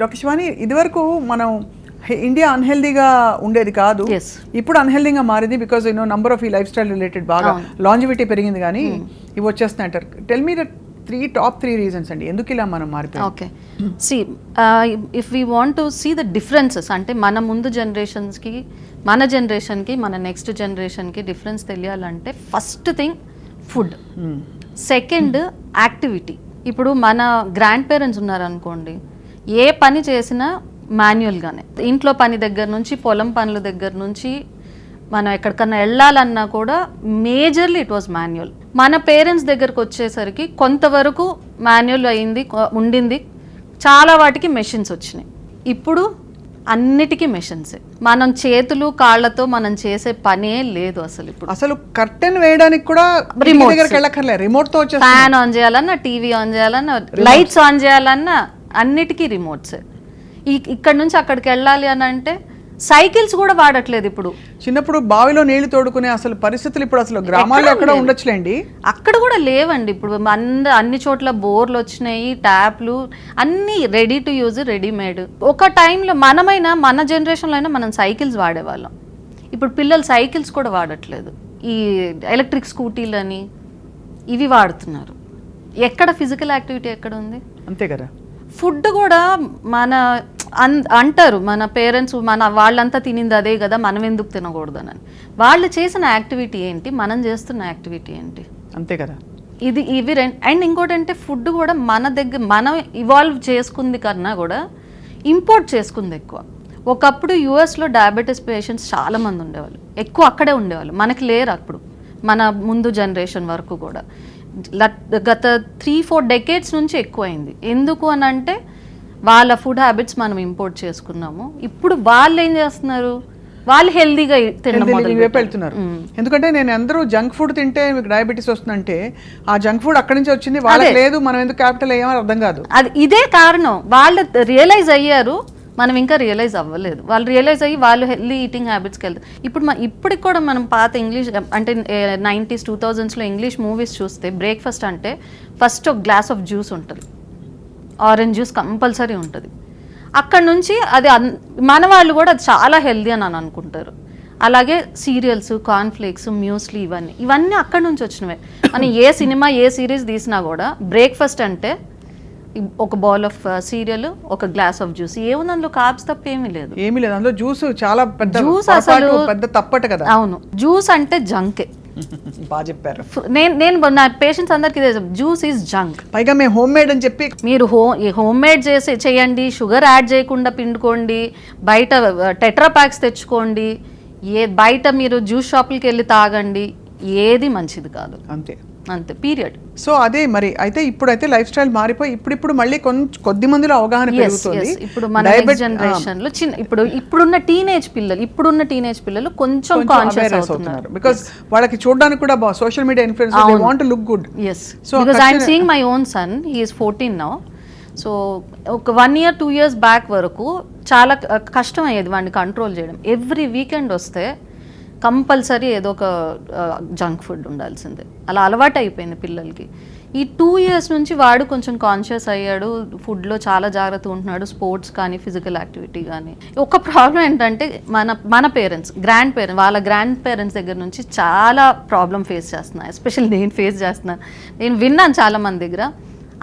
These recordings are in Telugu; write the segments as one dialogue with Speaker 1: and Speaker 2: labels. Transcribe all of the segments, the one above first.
Speaker 1: డాక్టర్ శివాని, ఇదివరకు మనం ఇండియా అన్హెల్దీగా ఉండేది కాదు, ఇప్పుడు అన్హెల్దీగా మారింది బికాజ్ నంబర్ ఆఫ్ ఈ లైఫ్ స్టైల్ రిలేటెడ్ బాగా లాంజివిటీ పెరిగింది, కానీ ఇవి వచ్చేస్తున్నాయి అంటారు. Tell me the top three reasons అండి ఎందుకు ఇలా మనం మారిపోయాం.
Speaker 2: Okay, see if we want to see the differences, అంటే మన ముందు జనరేషన్స్కి మన జనరేషన్కి మన నెక్స్ట్ జనరేషన్కి డిఫరెన్స్ తెలియాలంటే first thing food, second activity. ఇప్పుడు మన గ్రాండ్ పేరెంట్స్ ఉన్నారనుకోండి, ఏ పని చేసినా మాన్యువల్గానే, ఇంట్లో పని దగ్గర నుంచి పొలం పనుల దగ్గర నుంచి మనం ఎక్కడికన్నా వెళ్ళాలన్నా కూడా మేజర్లీ ఇట్ వాజ్ మాన్యువల్. మన పేరెంట్స్ దగ్గరకు వచ్చేసరికి కొంతవరకు మాన్యువల్ అయింది ఉండింది, చాలా వాటికి మెషిన్స్ వచ్చినాయి. ఇప్పుడు అన్నిటికీ మెషిన్సే, మనం చేతులు కాళ్ళతో మనం చేసే పనే లేదు అసలు. ఇప్పుడు
Speaker 1: అసలు కర్టెన్ వేయడానికి కూడా రిమోట్ తో
Speaker 2: ఫ్యాన్ ఆన్ చేయాలన్నా, టీవీ ఆన్ చేయాలన్నా, లైట్స్ ఆన్ చేయాలన్నా అన్నిటికీ రిమోట్సే. ఇక్కడ నుంచి అక్కడికి వెళ్ళాలి అని అంటే సైకిల్స్ కూడా వాడట్లేదు ఇప్పుడు.
Speaker 1: చిన్నప్పుడు బావిలో నీళ్లు తోడుకునే అసలు పరిస్థితులు ఇప్పుడు అసలు గ్రామాల్లో ఎక్కడ ఉండొచ్చులేండి,
Speaker 2: అక్కడ కూడా లేవండి. ఇప్పుడు అన్ని చోట్ల బోర్లు వచ్చినాయి, ట్యాప్లు అన్నీ రెడీ టు యూజ్, రెడీమేడ్. ఒక టైంలో మన జనరేషన్లో అయినా మనం సైకిల్స్ వాడేవాళ్ళం. ఇప్పుడు పిల్లలు సైకిల్స్ కూడా వాడట్లేదు, ఈ ఎలక్ట్రిక్ స్కూటీలని ఇవి వాడుతున్నారు. ఎక్కడ ఫిజికల్ యాక్టివిటీ ఎక్కడ ఉంది?
Speaker 1: అంతే కదా.
Speaker 2: ఫుడ్ కూడా అంటారు మన పేరెంట్స్, వాళ్ళంతా తినింది అదే కదా, మనం ఎందుకు తినకూడదని. వాళ్ళు చేసిన యాక్టివిటీ ఏంటి, మనం చేస్తున్న యాక్టివిటీ ఏంటి?
Speaker 1: అంతే కదా.
Speaker 2: ఇవి అండ్ ఇంకోటి అంటే ఫుడ్ కూడా మన దగ్గర మనం ఇవాల్వ్ చేసుకుంది కన్నా కూడా ఇంపోర్ట్ చేసుకుంది ఎక్కువ. ఒకప్పుడు యుఎస్లో డయాబెటీస్ పేషెంట్స్ చాలామంది ఉండేవాళ్ళు, ఎక్కువ అక్కడే ఉండేవాళ్ళు, మనకి లేరు అప్పుడు, మన ముందు జనరేషన్ వరకు కూడా. గత 3-4 డెకేడ్స్ నుంచి ఎక్కువైంది. ఎందుకు అని అంటే వాళ్ళ ఫుడ్ హ్యాబిట్స్ మనం ఇంపోర్ట్ చేసుకున్నాము. ఇప్పుడు వాళ్ళు ఏం చేస్తున్నారు, వాళ్ళు హెల్దీగా
Speaker 1: వెళ్తున్నారు. ఎందుకంటే నేను అందరూ జంక్ ఫుడ్ తింటే మీకు డయాబెటీస్ వస్తుందంటే ఆ జంక్ ఫుడ్ అక్కడి నుంచి వచ్చింది, వాళ్ళకి లేదు, మనం ఎందుకు క్యాపిటల్ అయ్యామని అర్థం కాదు.
Speaker 2: అది ఇదే కారణం. వాళ్ళు రియలైజ్ అయ్యారు, మనం ఇంకా రియలైజ్ అవ్వలేదు. వాళ్ళు రియలైజ్ అయ్యి వాళ్ళు హెల్దీ ఈటింగ్ హ్యాబిట్స్కి వెళ్తారు. ఇప్పటికి కూడా మనం పాత ఇంగ్లీష్ అంటే 90s 2000s ఇంగ్లీష్ మూవీస్ చూస్తే బ్రేక్ఫాస్ట్ అంటే ఫస్ట్ ఒక గ్లాస్ ఆఫ్ జ్యూస్ ఉంటుంది, ఆరెంజ్ జ్యూస్ కంపల్సరీ ఉంటుంది. అక్కడ నుంచి అది మన వాళ్ళు కూడా అది చాలా హెల్దీ అని అనుకుంటారు. అలాగే సీరియల్స్, కార్న్ఫ్లేక్స్, మ్యూస్లీ ఇవన్నీ అక్కడ నుంచి వచ్చినవే. మనం ఏ సినిమా ఏ సిరీస్ తీసినా కూడా బ్రేక్ఫాస్ట్ అంటే ఒక బౌల్ ఆఫ్ సీరియల్, ఒక గ్లాస్ ఆఫ్ జ్యూస్, ఏముంది అందులో కార్బ్స్ తప్ప ఏమీ లేదు.
Speaker 1: అందులో జ్యూస్ చాలా పెద్ద జ్యూస్, అసలు పెద్ద తప్పట కదా.
Speaker 2: అవును, జ్యూస్ అంటే జంకే.
Speaker 1: బాగా చెప్పారు.
Speaker 2: నేను నా పేషెంట్స్ అందరికి జ్యూస్ ఈజ్ జంక్.
Speaker 1: పైగా మేము హోమ్ మేడ్ అని చెప్పి
Speaker 2: మీరు హోమ్ మేడ్ చేయండి, షుగర్ యాడ్ చేయకుండా పిండుకోండి, బయట టెట్రా ప్యాక్స్ తెచ్చుకోండి, బయట మీరు జ్యూస్ షాపులకి వెళ్ళి తాగండి, ఏది మంచిది కాదు. అంతే పీరియడ్.
Speaker 1: సో అదే మరి అయితే ఇప్పుడైతే లైఫ్ స్టైల్ మారిపోయి ఇప్పుడు మళ్ళీ కొద్ది మందిలో అవగాహన పెరుగుతుంది.
Speaker 2: ఇప్పుడు మన జనరేషన్ లో ఇప్పుడున్న టీనేజ్ పిల్లలు కొంచెం కాన్షియస్ అవుతున్నారు,
Speaker 1: బికాజ్ వాళ్ళకి చూడడానికి కూడా social media influence, they want to look good.
Speaker 2: So because I am seeing my own son, he is 14 now. So ఒక 1 year 2 years బ్యాక్ వరకు చాలా కష్టం అయ్యేది వాడిని కంట్రోల్ చేయడం. ఎవ్రీ వీకెండ్ వస్తే కంపల్సరీ ఏదో ఒక జంక్ ఫుడ్ ఉండాల్సిందే, అలా అలవాటు అయిపోయింది పిల్లలకి. ఈ 2 years నుంచి వాడు కొంచెం కాన్షియస్ అయ్యాడు, ఫుడ్లో చాలా జాగ్రత్తగా ఉంటున్నాడు, స్పోర్ట్స్ కానీ ఫిజికల్ యాక్టివిటీ కానీ. ఒక ప్రాబ్లం ఏంటంటే మన పేరెంట్స్ వాళ్ళ గ్రాండ్ పేరెంట్స్ దగ్గర నుంచి చాలా ప్రాబ్లం ఫేస్ చేస్తున్నాను. ఎస్పెషల్లీ నేను ఫేస్ చేస్తున్నాను. నేను విన్నాను చాలా మంది దగ్గర,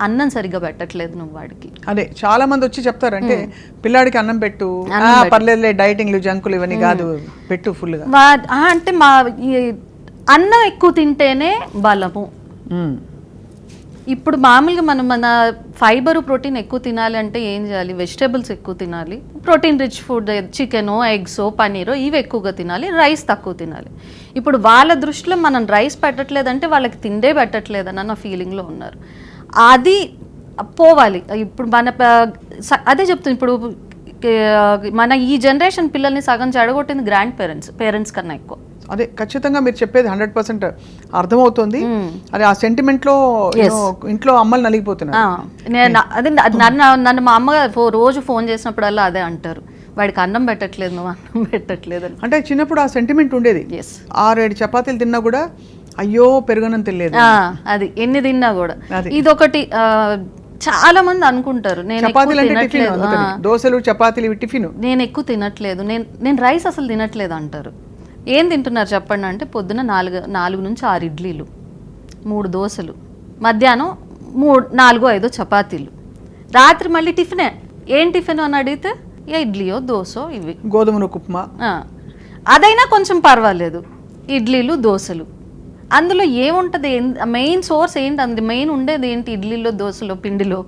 Speaker 2: అన్నం సరిగ్గా పెట్టట్లేదు నువ్వు వాడికి.
Speaker 1: అదే చాలా మంది వచ్చి చెప్తారు, అంటే పిల్లాడికి అన్నం పెట్టు, పర్లేదులే డైటింగ్లు జంకులు ఇవన్నీ కాదు, పెట్టు ఫుల్ గా.
Speaker 2: అంటే అన్నం ఎక్కువ తింటేనే బలము. ఇప్పుడు మామూలుగా మన ఫైబర్, ప్రోటీన్ ఎక్కువ తినాలి అంటే ఏం చేయాలి? వెజిటేబుల్స్ ఎక్కువ తినాలి, ప్రోటీన్ రిచ్ ఫుడ్, చికెనో, ఎగ్సో, పన్నీరో ఇవి ఎక్కువగా తినాలి, రైస్ తక్కువ తినాలి. ఇప్పుడు వాళ్ళ దృష్టిలో మనం రైస్ పెట్టట్లేదంటే వాళ్ళకి తిండే పెట్టట్లేదని అన్న ఫీలింగ్లో ఉన్నారు. అది పోవాలి. ఇప్పుడు అదే చెప్తుంది, ఇప్పుడు మన ఈ జనరేషన్ పిల్లల్ని సగం చెడగొట్టింది గ్రాండ్ పేరెంట్స్ కన్నా ఎక్కువ.
Speaker 1: అదే ఖచ్చితంగా మీరు చెప్పేది 100% అర్థమవుతుంది. అది ఆ సెంటిమెంట్ లో ఇంట్లో అమ్మలు నలిగిపోతున్నారు.
Speaker 2: అదే నన్ను మా అమ్మగారు రోజు ఫోన్ చేసినప్పుడల్లా అదే అంటారు, వాడికి అన్నం పెట్టట్లేదు, నువ్వు అన్నం పెట్టట్లేదు అని.
Speaker 1: అంటే చిన్నప్పుడు ఆ సెంటిమెంట్ ఉండేది. 6-7 చపాతీలు తిన్నా కూడా అయ్యో పెరుగన్నం తెలియదు,
Speaker 2: అది ఎన్ని తిన్నా కూడా. ఇదొకటి చాలా మంది అనుకుంటారు నేను ఎక్కువ
Speaker 1: చపాతీలు అంటే టిఫిన్,
Speaker 2: తినట్లేదు,
Speaker 1: అందుకని దోశలు చపాతీలు ఇవి టిఫిన్.
Speaker 2: నేను ఎక్కువ తినట్లేదు, నేను రైస్ అసలు తినట్లేదు అంటారు. ఏం తింటున్నారు చెప్పండి అంటే పొద్దున 4 నుంచి 6 ఇడ్లీలు, 3 దోశలు, మధ్యాహ్నం 4-5 చపాతీలు, రాత్రి మళ్ళీ టిఫినే. ఏం టిఫిన్ అని అడిగితే ఇడ్లీయో దోశో ఇవి,
Speaker 1: గోధుమ నూక ఉప్మా.
Speaker 2: అదైనా కొంచెం పర్వాలేదు, ఇడ్లీలు దోశలు. అందులో ఏముంటుంది, మెయిన్ సోర్స్ ఏంటి, అందులో మెయిన్ ఉండేది ఏంటి, ఇడ్లీలో దోశలో పిండిలో.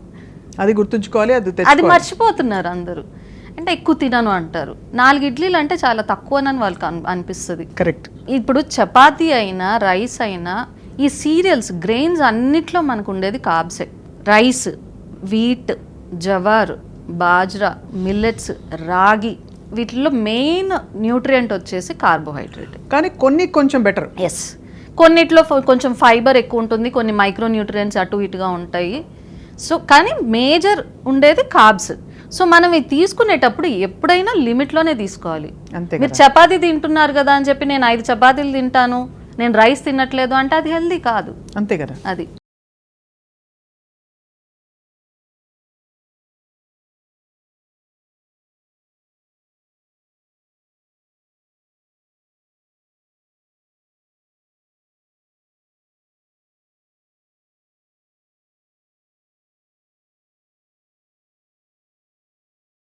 Speaker 1: అది గుర్తుంచుకోవాలి, అది
Speaker 2: మర్చిపోతున్నారు అందరూ. అంటే ఎక్కువ తినను అంటారు. 4 ఇడ్లీలు అంటే చాలా తక్కువనని వాళ్ళకి అనిపిస్తుంది.
Speaker 1: కరెక్ట్.
Speaker 2: ఇప్పుడు చపాతీ అయినా రైస్ అయినా ఈ సీరియల్స్ గ్రెయిన్స్ అన్నిట్లో మనకు ఉండేది కార్బ్సే. Rice, wheat, jowar, bajra, millets, ragi, వీటిల్లో మెయిన్ న్యూట్రియంట్ వచ్చేసి కార్బోహైడ్రేట్.
Speaker 1: కానీ కొన్ని కొంచెం బెటర్.
Speaker 2: ఎస్, కొన్నిట్లో కొంచెం ఫైబర్ ఎక్కువ ఉంటుంది, కొన్ని మైక్రో న్యూట్రియంట్స్ అటు ఇటుగా ఉంటాయి. సో కానీ మేజర్ ఉండేది కార్బ్స్. సో మనం ఇది తీసుకునేటప్పుడు ఎప్పుడైనా లిమిట్లోనే తీసుకోవాలి.
Speaker 1: అంతే.
Speaker 2: మీరు చపాతీ తింటున్నారు కదా అని చెప్పి నేను 5 చపాతీలు తింటాను, నేను రైస్ తినట్లేదు అంటే అది హెల్దీ కాదు.
Speaker 1: అంతే కదా.
Speaker 2: అది